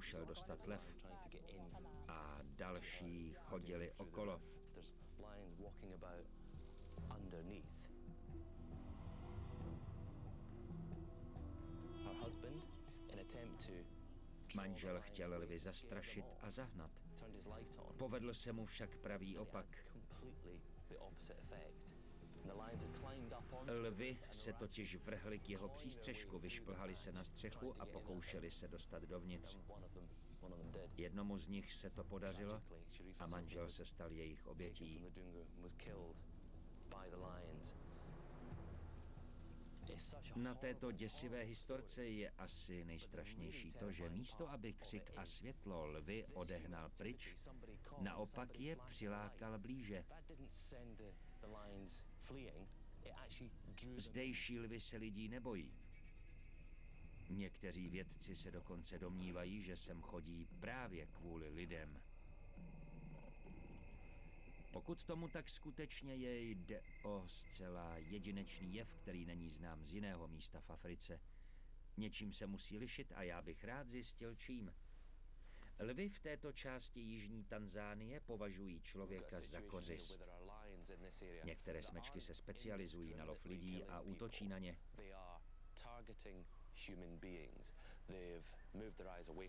zkoušel dostat lev a další chodili okolo. Manžel chtěl lvy zastrašit a zahnat. Povedl se mu však pravý opak. Lvy se totiž vrhly k jeho přístřešku, vyšplhali se na střechu a pokoušeli se dostat dovnitř. Jednomu z nich se to podařilo a manžel se stal jejich obětí. Na této děsivé historce je asi nejstrašnější to, že místo, aby křik a světlo lvy odehnal pryč, naopak je přilákal blíže. Zdejší lvy se lidí nebojí. Někteří vědci se dokonce domnívají, že sem chodí právě kvůli lidem. Pokud tomu tak skutečně je, jde o zcela jedinečný jev, který není znám z jiného místa v Africe. Něčím se musí lišit a já bych rád zjistil čím. Lvy v této části jižní Tanzánie považují člověka za kořist. Některé smečky se specializují na lov lidí a útočí na ně.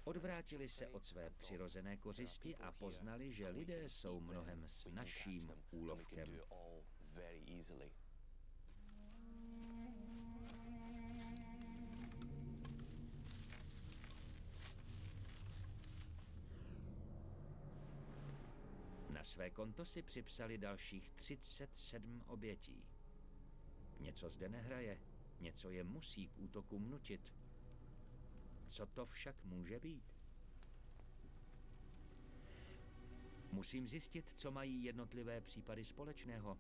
Odvrátili se od své přirozené kořisti a poznali, že lidé jsou mnohem snazším úlovkem. Na své konto si připsali dalších 37 obětí. Něco zde nehraje. Něco je musí k útokům nutit. Co to však může být? Musím zjistit, co mají jednotlivé případy společného.